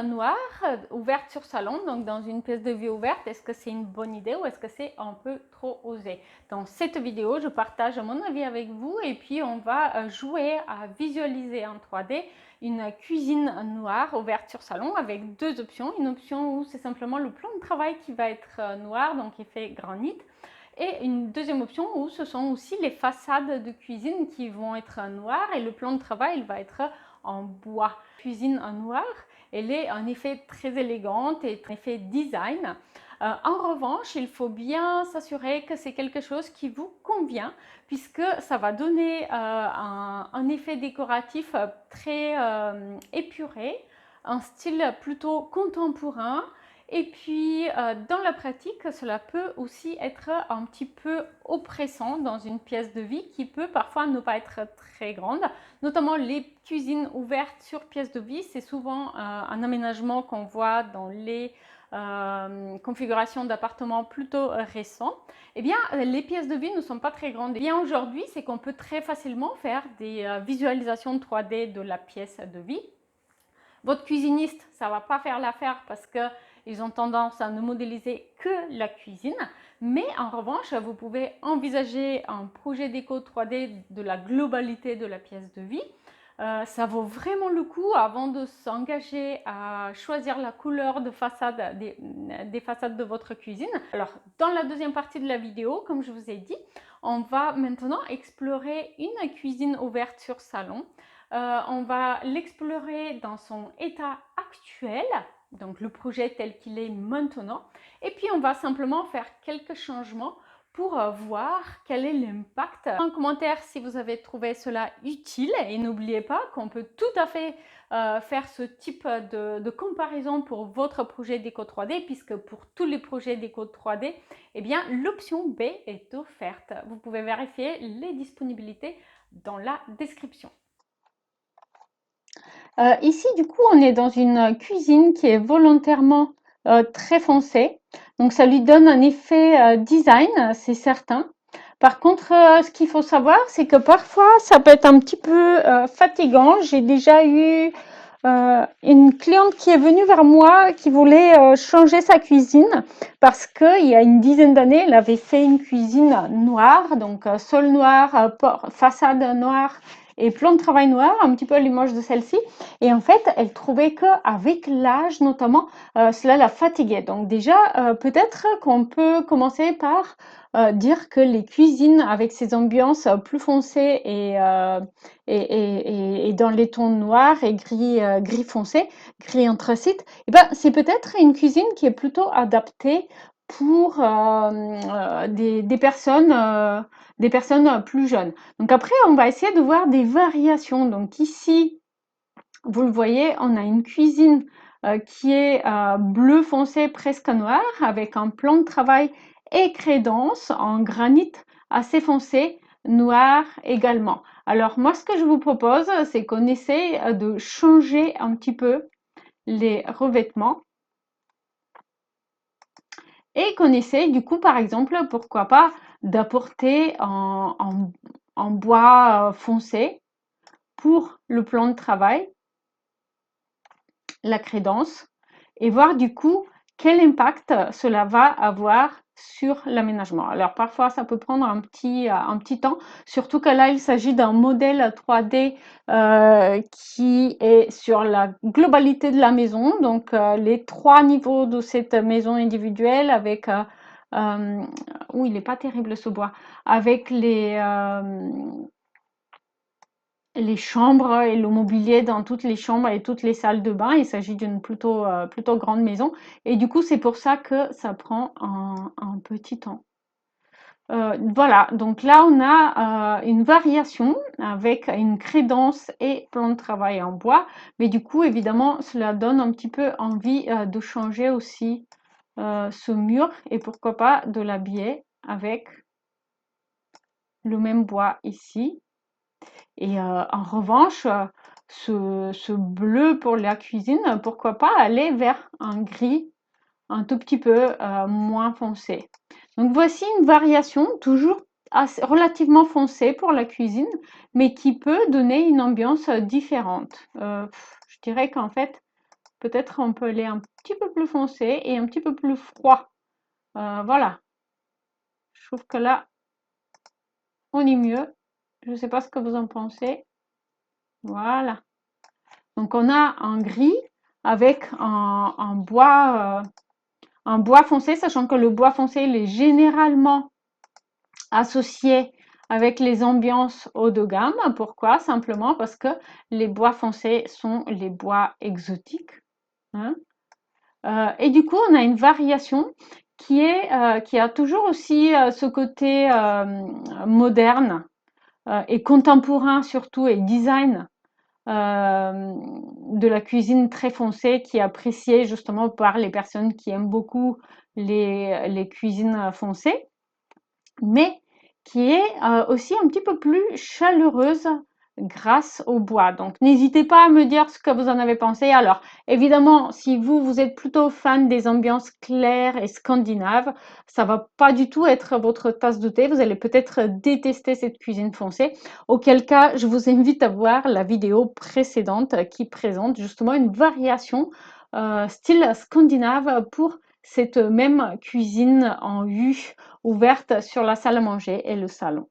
noire ouverte sur salon, donc dans une pièce de vie ouverte, est-ce que c'est une bonne idée ou est-ce que c'est un peu trop osé? Dans cette vidéo, je partage mon avis avec vous et puis on va jouer à visualiser en 3D une cuisine noire ouverte sur salon avec deux options. Une option où c'est simplement le plan de travail qui va être noir, donc effet granit. Et une deuxième option où ce sont aussi les façades de cuisine qui vont être noires et le plan de travail il va être en bois. Cuisine en noir, elle est en effet très élégante et en effet design. En revanche, il faut bien s'assurer que c'est quelque chose qui vous convient puisque ça va donner un effet décoratif très épuré, un style plutôt contemporain. Et puis, dans la pratique, cela peut aussi être un petit peu oppressant dans une pièce de vie qui peut parfois ne pas être très grande. Notamment les cuisines ouvertes sur pièce de vie, c'est souvent un aménagement qu'on voit dans les configurations d'appartements plutôt récents. Eh bien, les pièces de vie ne sont pas très grandes. Et bien aujourd'hui, c'est qu'on peut très facilement faire des visualisations 3D de la pièce de vie. Votre cuisiniste, ça ne va pas faire l'affaire parce qu'ils ont tendance à ne modéliser que la cuisine. Mais en revanche, vous pouvez envisager un projet déco 3D de la globalité de la pièce de vie. Ça vaut vraiment le coup avant de s'engager à choisir la couleur de façade des façades de votre cuisine. Alors, dans la deuxième partie de la vidéo, comme je vous ai dit, on va maintenant explorer une cuisine ouverte sur salon. On va l'explorer dans son état actuel, donc le projet tel qu'il est maintenant, et puis on va simplement faire quelques changements pour voir quel est l'impact. En commentaire si vous avez trouvé cela utile et n'oubliez pas qu'on peut tout à fait faire ce type de comparaison pour votre projet déco 3D puisque pour tous les projets déco 3D, eh bien l'option B est offerte. Vous pouvez vérifier les disponibilités dans la description. Ici, du coup, on est dans une cuisine qui est volontairement très foncée. Donc, ça lui donne un effet design, c'est certain. Par contre, ce qu'il faut savoir, c'est que parfois, ça peut être un petit peu fatigant. J'ai déjà eu une cliente qui est venue vers moi qui voulait changer sa cuisine parce qu'il y a une dizaine d'années, elle avait fait une cuisine noire, donc sol noir, façade noire et plan de travail noir, un petit peu à l'image de celle-ci. Et en fait, elle trouvait qu'avec l'âge, notamment, cela la fatiguait. Donc déjà, peut-être qu'on peut commencer par dire que les cuisines avec ces ambiances plus foncées et dans les tons noirs et gris foncé, gris anthracite, eh ben, c'est peut-être une cuisine qui est plutôt adaptée pour des personnes plus jeunes. Donc après, on va essayer de voir des variations. Donc ici, vous le voyez, on a une cuisine qui est bleu foncé presque noir avec un plan de travail et crédence en granit assez foncé, noir également. Alors moi, ce que je vous propose, c'est qu'on essaie de changer un petit peu les revêtements et qu'on essaye du coup, par exemple, pourquoi pas, d'apporter en bois foncé pour le plan de travail, la crédence, et voir du coup quel impact cela va avoir sur l'aménagement. Alors parfois ça peut prendre un petit temps, surtout que là il s'agit d'un modèle 3D qui est sur la globalité de la maison, donc les trois niveaux de cette maison individuelle avec il n'est pas terrible ce bois, avec les chambres et le mobilier dans toutes les chambres et toutes les salles de bain. Il s'agit d'une plutôt grande maison et du coup c'est pour ça que ça prend un petit temps. Voilà, donc là on a une variation avec une crédence et plan de travail en bois, mais du coup évidemment cela donne un petit peu envie de changer aussi ce mur et pourquoi pas de l'habiller avec le même bois ici. Et en revanche, ce bleu pour la cuisine, pourquoi pas aller vers un gris un tout petit peu moins foncé. Donc voici une variation toujours relativement foncée pour la cuisine, mais qui peut donner une ambiance différente. Je dirais qu'en fait, Peut-être on peut aller un petit peu plus foncé et un petit peu plus froid. Voilà. Je trouve que là, on est mieux. Je ne sais pas ce que vous en pensez. Voilà. Donc on a un gris avec un bois foncé, sachant que le bois foncé il est généralement associé avec les ambiances haut de gamme. Pourquoi? Simplement parce que les bois foncés sont les bois exotiques, hein. Et du coup, on a une variation qui a toujours aussi ce côté moderne et contemporain surtout et design de la cuisine très foncée qui est appréciée justement par les personnes qui aiment beaucoup les cuisines foncées, mais qui est aussi un petit peu plus chaleureuse grâce au bois. Donc n'hésitez pas à me dire ce que vous en avez pensé. Alors évidemment, si vous êtes plutôt fan des ambiances claires et scandinaves, ça va pas du tout être votre tasse de thé. Vous allez peut-être détester cette cuisine foncée. Auquel cas, je vous invite à voir la vidéo précédente qui présente justement une variation style scandinave pour cette même cuisine en U ouverte sur la salle à manger et le salon.